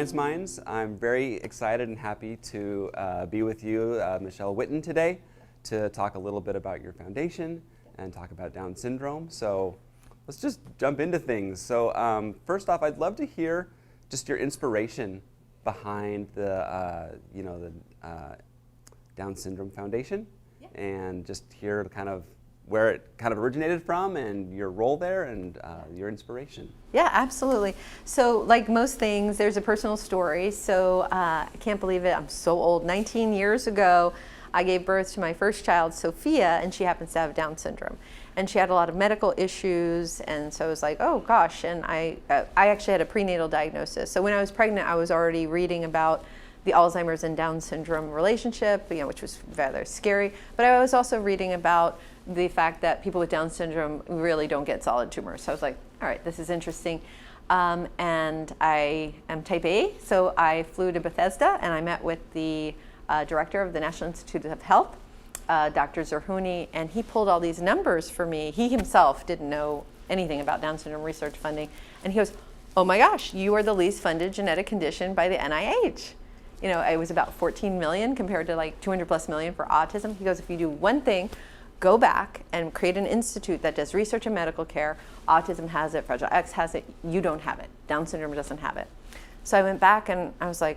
Science Minds. I'm very excited and happy to be with you, Michelle Whitten, today to talk a little bit about your foundation and talk about Down syndrome. So let's just jump into things. So first off, I'd love to hear just your inspiration behind the Down Syndrome Foundation, and just hear kind of where it kind of originated from and your role there and your inspiration. Yeah, absolutely. So like most things, there's a personal story. So I can't believe it, I'm so old. 19 years ago, I gave birth to my first child, Sophia, and she happens to have Down syndrome. And she had a lot of medical issues, and so I was like, oh gosh, and I actually had a prenatal diagnosis. So when I was pregnant, I was already reading about the Alzheimer's and Down syndrome relationship, which was rather scary. But I was also reading about the fact that people with Down syndrome really don't get solid tumors. So I was like, all right, this is interesting. And I am type A, so I flew to Bethesda and I met with the director of the National Institute of Health, Dr. Zerhouni, and he pulled all these numbers for me. He himself didn't know anything about Down syndrome research funding. And he goes, oh my gosh, you are the least funded genetic condition by the NIH. It was about 14 million compared to like 200 plus million for autism. He goes, if you do one thing, go back and create an institute that does research in medical care. Autism has it, Fragile X has it, you don't have it. Down syndrome doesn't have it. So I went back and I was like,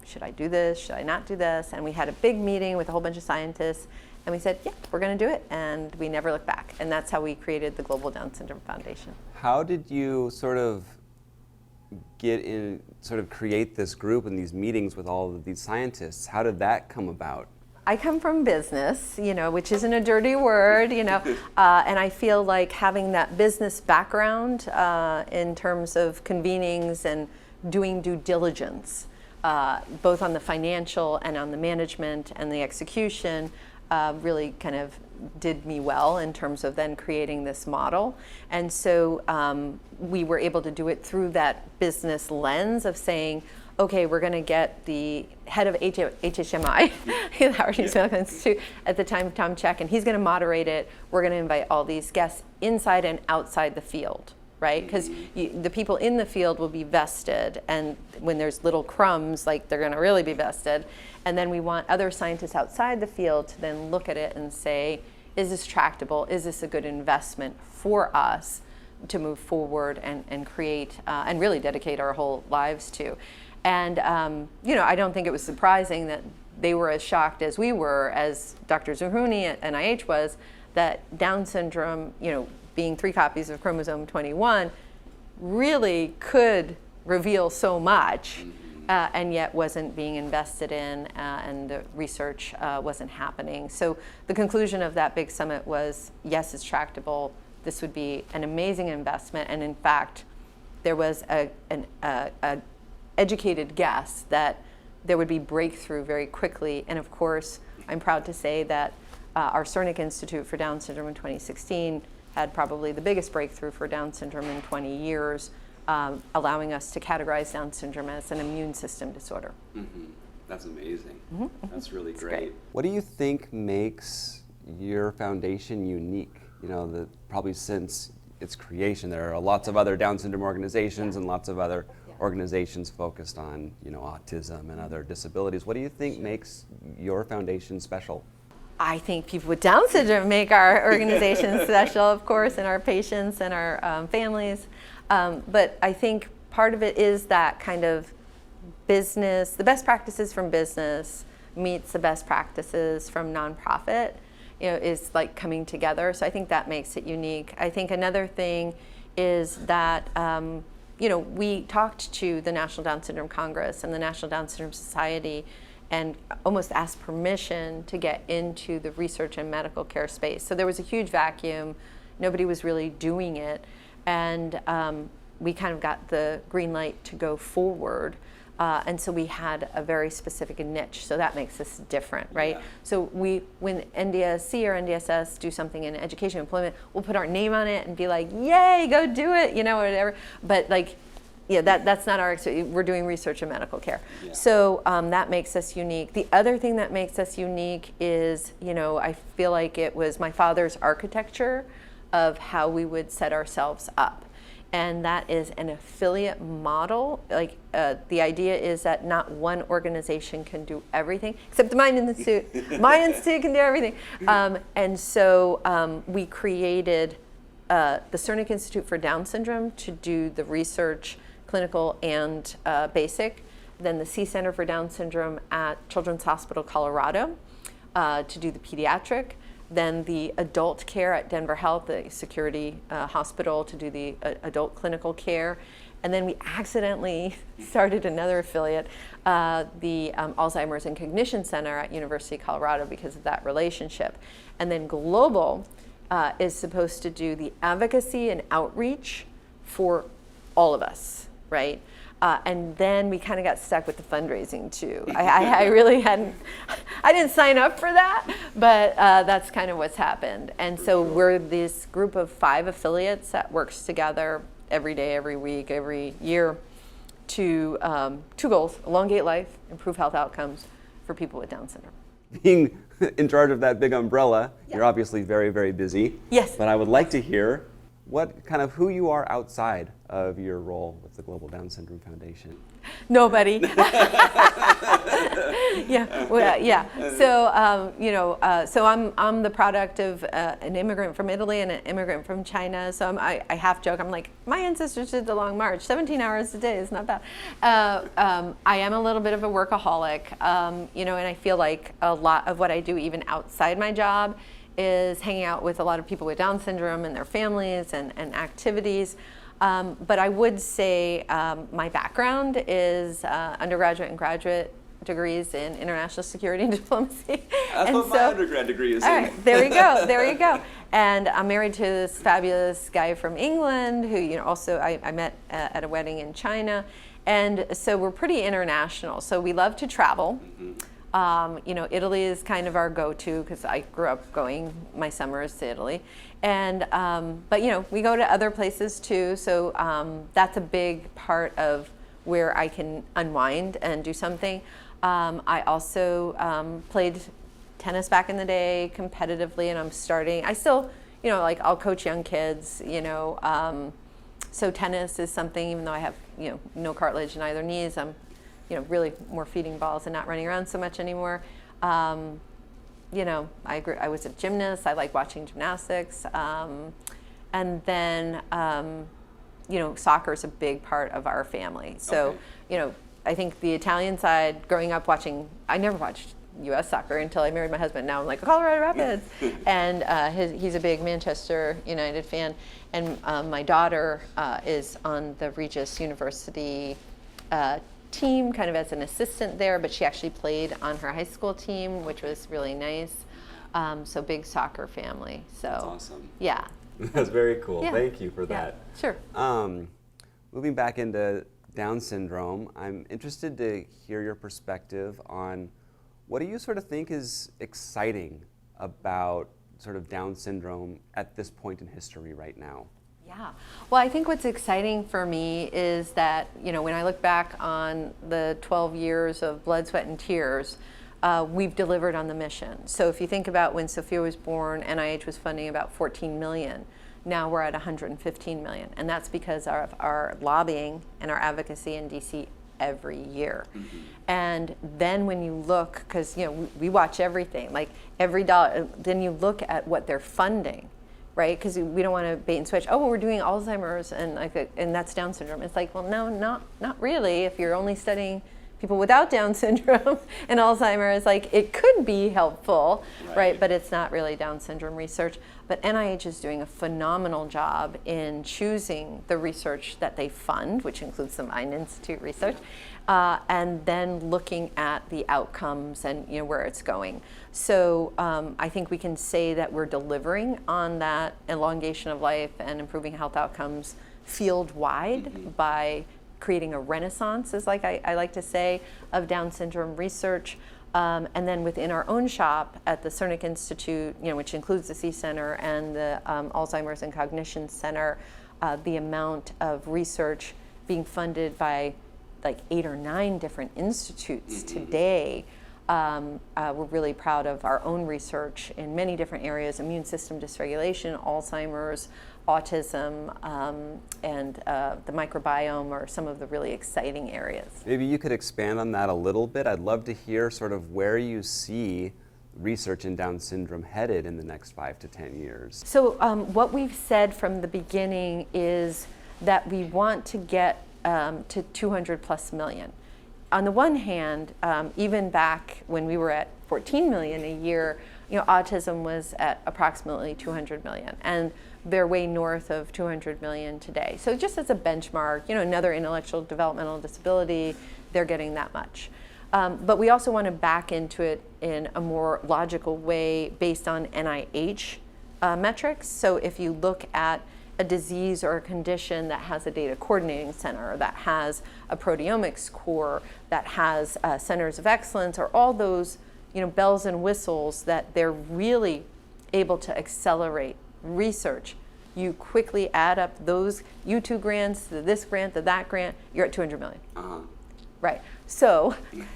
should I do this? Should I not do this? And we had a big meeting with a whole bunch of scientists, and we said, yeah, we're gonna do it, and we never looked back. And that's how we created the Global Down Syndrome Foundation. How did you sort of create this group and these meetings with all of these scientists? How did that come about? I come from business, which isn't a dirty word, and I feel like having that business background in terms of convenings and doing due diligence, both on the financial and on the management and the execution, really kind of did me well in terms of then creating this model. And so we were able to do it through that business lens of saying, okay, we're going to get the head of HHMI, the Howard Hughes Medical Institute, at the time, Tom Check, and he's going to moderate it. We're going to invite all these guests inside and outside the field, right? Because the people in the field will be vested, and when there's little crumbs, like they're going to really be vested. And then we want other scientists outside the field to then look at it and say, is this tractable? Is this a good investment for us to move forward and create and really dedicate our whole lives to? And I don't think it was surprising that they were as shocked as we were, as Dr. Zerhouni at NIH was, that Down syndrome, being 3 copies of chromosome 21, really could reveal so much, and yet wasn't being invested in, and the research wasn't happening. So the conclusion of that big summit was, yes, it's tractable. This would be an amazing investment, and in fact, there was an educated guess that there would be breakthrough very quickly. And of course, I'm proud to say that our Cernic Institute for Down Syndrome in 2016 had probably the biggest breakthrough for Down syndrome in 20 years, allowing us to categorize Down syndrome as an immune system disorder. Mm-hmm. That's amazing. Mm-hmm. That's really It's great. What do you think makes your foundation unique? Probably since its creation, there are lots of other Down syndrome organizations and lots of other organizations focused on, autism and other disabilities. What do you think makes your foundation special? I think people with Down syndrome make our organization special, of course, and our patients and our families. But I think part of it is that kind of business, the best practices from business meets the best practices from nonprofit, is like coming together. So I think that makes it unique. I think another thing is that we talked to the National Down Syndrome Congress and the National Down Syndrome Society and almost asked permission to get into the research and medical care space. So there was a huge vacuum. Nobody was really doing it. And we kind of got the green light to go forward. And so we had a very specific niche. So that makes us different, right? Yeah. So when NDSC or NDSS do something in education and employment, we'll put our name on it and be like, yay, go do it, whatever. But that's not our, we're doing research in medical care. Yeah. So that makes us unique. The other thing that makes us unique is, I feel like it was my father's architecture of how we would set ourselves up. and that is an affiliate model. Like the idea is that not one organization can do everything, except the Mind Institute. My institute can do everything. And so we created the Cernic Institute for Down Syndrome to do the research, clinical and basic. Then the C Center for Down Syndrome at Children's Hospital Colorado to do the pediatric. Then the adult care at Denver Health, the security hospital, to do the adult clinical care. And then we accidentally started another affiliate, the Alzheimer's and Cognition Center at University of Colorado, because of that relationship. And then Global is supposed to do the advocacy and outreach for all of us, right? And then we kind of got stuck with the fundraising too. I really I didn't sign up for that, but that's kind of what's happened. And so we're this group of 5 affiliates that works together every day, every week, every year to 2 goals: elongate life, improve health outcomes for people with Down syndrome. Being in charge of that big umbrella, you're obviously very, very busy. Yes. But I would like to hear who you are outside of your role with the Global Down Syndrome Foundation. Nobody. Yeah. So I'm the product of an immigrant from Italy and an immigrant from China. So I half joke. I'm like, my ancestors did the Long March. 17 hours a day is not bad. I am a little bit of a workaholic. And I feel like a lot of what I do, even outside my job, is hanging out with a lot of people with Down syndrome and their families and activities. But I would say my background is undergraduate and graduate degrees in international security and diplomacy. That's what my undergrad degree is in. All right, there you go. And I'm married to this fabulous guy from England who, also I met at a wedding in China. And so we're pretty international. So we love to travel. Italy is kind of our go-to because I grew up going my summers to Italy. And, but we go to other places too. So that's a big part of where I can unwind and do something. I also played tennis back in the day competitively, and I still, I'll coach young kids, so tennis is something, even though I have, no cartilage in either knees, I'm really more feeding balls and not running around so much anymore. I was a gymnast. I like watching gymnastics. And then, soccer is a big part of our family. So, I think the Italian side, growing up I never watched U.S. soccer until I married my husband. Now I'm like, Colorado Rapids. And he's a big Manchester United fan. And my daughter is on the Regis University team, kind of as an assistant there, but she actually played on her high school team, which was really nice. So big soccer family. So that's awesome. Yeah. That's very cool. Yeah. Thank you for that. Sure. Moving back into Down syndrome, I'm interested to hear your perspective on what do you sort of think is exciting about sort of Down syndrome at this point in history right now? Yeah. Well, I think what's exciting for me is that, when I look back on the 12 years of blood, sweat, and tears, we've delivered on the mission. So if you think about when Sophia was born, NIH was funding about 14 million. Now we're at 115 million. And that's because of our lobbying and our advocacy in DC every year. Mm-hmm. And then when you look, because, we watch everything, like every dollar, then you look at what they're funding. Right, because we don't want to bait and switch. Oh, well, we're doing Alzheimer's and that's Down syndrome. It's like, well, no, not really. If you're only studying people without Down syndrome and Alzheimer's, like it could be helpful, right? But it's not really Down syndrome research. But NIH is doing a phenomenal job in choosing the research that they fund, which includes the Mind Institute research, and then looking at the outcomes and where it's going. So I think we can say that we're delivering on that elongation of life and improving health outcomes field-wide by creating a renaissance, is like I like to say, of Down syndrome research. And then within our own shop at the Cernic Institute, which includes the C Center and the Alzheimer's and Cognition Center, the amount of research being funded by like 8 or 9 different institutes today. We're really proud of our own research in many different areas: immune system dysregulation, Alzheimer's, autism and the microbiome are some of the really exciting areas. Maybe you could expand on that a little bit. I'd love to hear sort of where you see research in Down syndrome headed in the next 5 to 10 years. So what we've said from the beginning is that we want to get to 200 plus million. On the one hand, even back when we were at 14 million a year, autism was at approximately 200 million, and they're way north of 200 million today. So just as a benchmark, another intellectual developmental disability, they're getting that much. But we also want to back into it in a more logical way based on NIH metrics. So if you look at a disease or a condition that has a data coordinating center, that has a proteomics core, that has centers of excellence, or all those bells and whistles that they're really able to accelerate research, you quickly add up those U2 grants, this grant, that grant, you're at 200 million. Right. So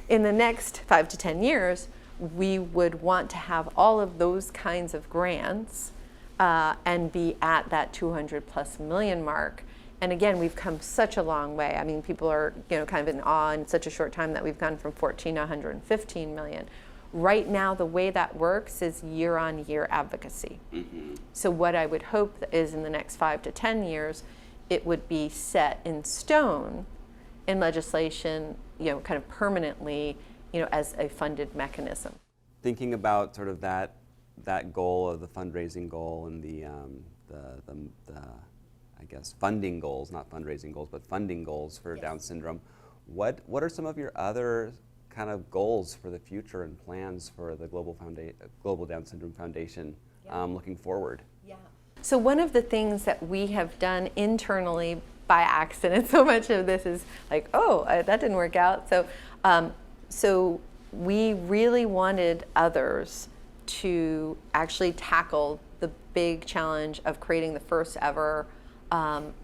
in the next 5 to 10 years, we would want to have all of those kinds of grants and be at that 200 plus million mark. And again, we've come such a long way. I mean, people are kind of in awe in such a short time that we've gone from 14 to 115 million. Right now, the way that works is year-on-year advocacy. So what I would hope is in the next 5 to 10 years, it would be set in stone in legislation, kind of permanently, as a funded mechanism. Thinking about sort of that goal of the fundraising goal and the I guess funding goals, not fundraising goals, but funding goals for Down syndrome. What are some of your other kind of goals for the future and plans for the Global Down Syndrome Foundation looking forward? So one of the things that we have done internally by accident, so much of this is like, that didn't work out. So we really wanted others to actually tackle the big challenge of creating the first ever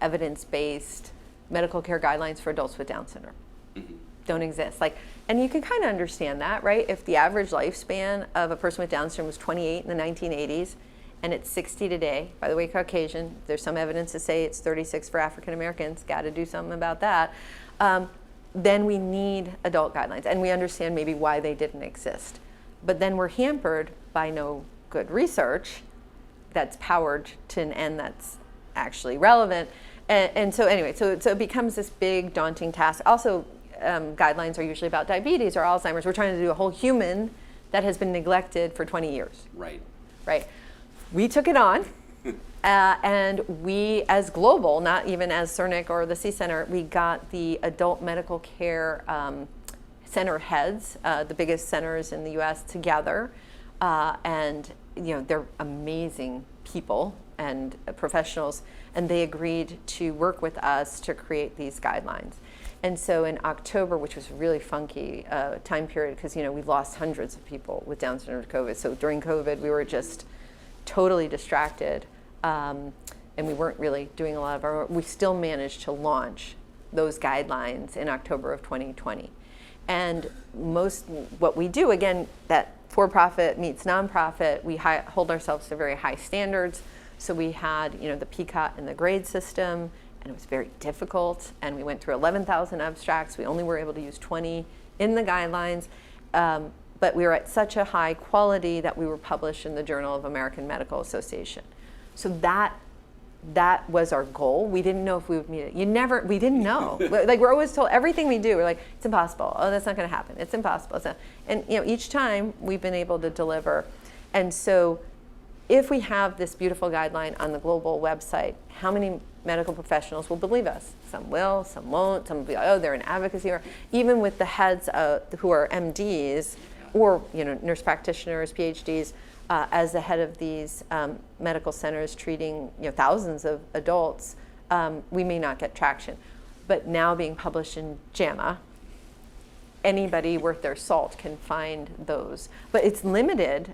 evidence-based medical care guidelines for adults with Down syndrome. Don't exist. And you can kind of understand that, right? If the average lifespan of a person with Down syndrome was 28 in the 1980s, and it's 60 today, by the way, Caucasian, there's some evidence to say it's 36 for African Americans, got to do something about that, then we need adult guidelines. And we understand maybe why they didn't exist. But then we're hampered by no good research that's powered to an end that's actually relevant. And so anyway, so it becomes this big daunting task. Also, guidelines are usually about diabetes or Alzheimer's. We're trying to do a whole human that has been neglected for 20 years. Right. We took it on, and we, as global, not even as CERNIC or the C Center, we got the adult medical care center heads, the biggest centers in the U.S. together, and they're amazing people and professionals, and they agreed to work with us to create these guidelines. And so in October, which was a really funky time period, because we lost hundreds of people with Down syndrome to COVID. So during COVID, we were just totally distracted, and we weren't really doing a lot of our work. We still managed to launch those guidelines in October of 2020. And what we do, again, that for-profit meets nonprofit, we hold ourselves to very high standards. So we had, the PCOT and the grade system, and it was very difficult. And we went through 11,000 abstracts. We only were able to use 20 in the guidelines. But we were at such a high quality that we were published in the Journal of American Medical Association. So that was our goal. We didn't know if we would meet it. We didn't know. We're always told everything we do, we're like, it's impossible. Oh, that's not going to happen. It's impossible. And each time we've been able to deliver. And so if we have this beautiful guideline on the global website, how many medical professionals will believe us? Some will, some won't. Some will be like, they're in advocacy. Or even with the heads who are MDs or nurse practitioners, PhDs, as the head of these medical centers treating thousands of adults, we may not get traction. But now being published in JAMA, anybody worth their salt can find those. But it's limited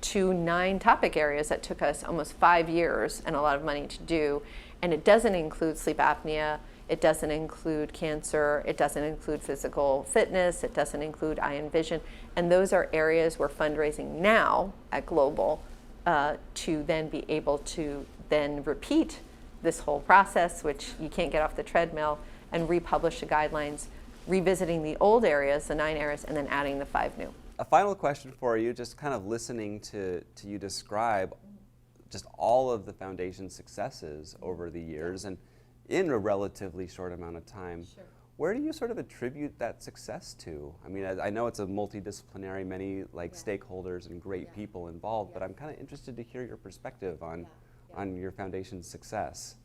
to 9 topic areas that took us almost 5 years and a lot of money to do. And it doesn't include sleep apnea. It doesn't include cancer. It doesn't include physical fitness. It doesn't include eye and vision. And those are areas we're fundraising now at Global to then be able to then repeat this whole process, which you can't get off the treadmill, and republish the guidelines, revisiting the old areas, the 9 areas, and then adding the 5 new. A final question for you, just kind of listening to you describe just all of the foundation's successes over the years and in a relatively short amount of time. Sure. Where do you sort of attribute that success to? I mean, I know it's a multidisciplinary, many stakeholders and great people involved, but I'm kind of interested to hear your perspective on your foundation's success.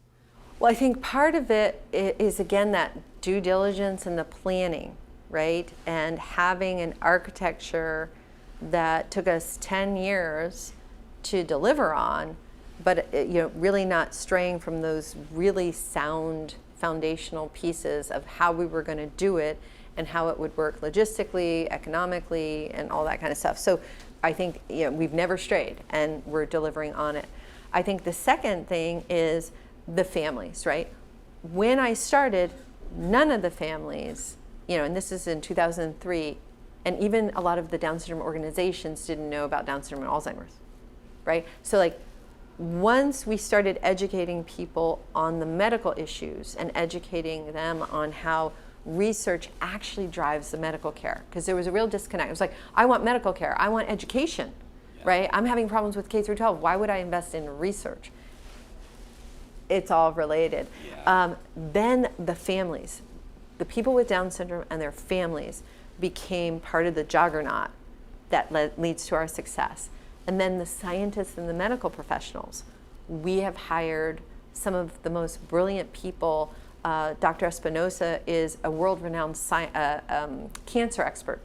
Well, I think part of it is, again, that due diligence and the planning, right? And having an architecture that took us 10 years to deliver on, but really not straying from those really sound foundational pieces of how we were going to do it and how it would work logistically, economically, and all that kind of stuff. So I think we've never strayed, and we're delivering on it. I think the second thing is the families, right? When I started, none of the families, and this is in 2003, and even a lot of the Down syndrome organizations didn't know about Down syndrome and Alzheimer's, right? So once we started educating people on the medical issues and educating them on how research actually drives the medical care, because there was a real disconnect. It was like, I want medical care, I want education, right? I'm having problems with K through 12. Why would I invest in research? It's all related. Then the families, the people with Down syndrome and their families became part of the juggernaut that leads to our success. And then the scientists and the medical professionals. We have hired some of the most brilliant people. Dr. Espinosa is a world-renowned cancer expert.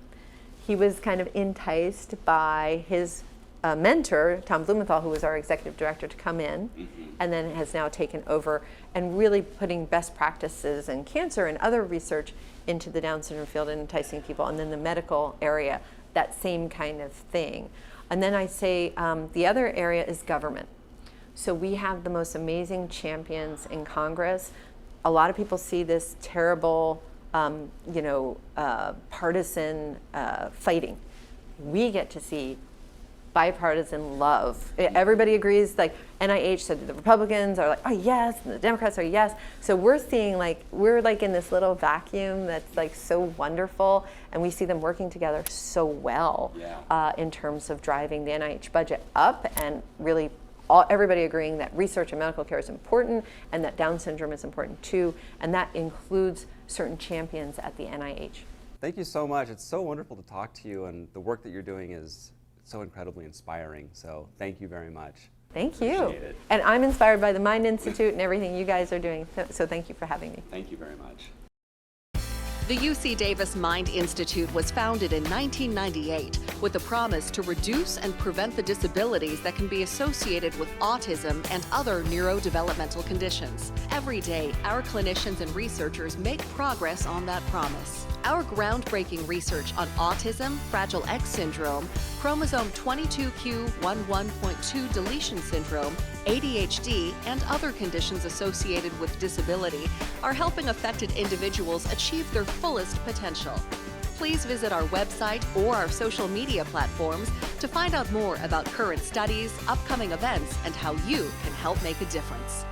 He was kind of enticed by his mentor, Tom Blumenthal, who was our executive director, to come in, and then has now taken over and really putting best practices in cancer and other research into the Down syndrome field and enticing people. And then the medical area, that same kind of thing. And then I say the other area is government. So we have the most amazing champions in Congress. A lot of people see this terrible, partisan fighting. We get to see bipartisan love. Everybody agrees, NIH said the Republicans are oh yes, and the Democrats are yes. So we're seeing we're in this little vacuum that's so wonderful, and we see them working together so well in terms of driving the NIH budget up, and really everybody agreeing that research and medical care is important, and that Down syndrome is important too, and that includes certain champions at the NIH. Thank you so much. It's so wonderful to talk to you, and the work that you're doing is so incredibly inspiring. So thank you very much. Thank you. Appreciate it. And I'm inspired by the Mind Institute and everything you guys are doing. So thank you for having me. Thank you very much. The UC Davis Mind Institute was founded in 1998 with the promise to reduce and prevent the disabilities that can be associated with autism and other neurodevelopmental conditions. Every day, our clinicians and researchers make progress on that promise. Our groundbreaking research on autism, Fragile X syndrome, chromosome 22q11.2 deletion syndrome, ADHD, and other conditions associated with disability are helping affected individuals achieve their fullest potential. Please visit our website or our social media platforms to find out more about current studies, upcoming events, and how you can help make a difference.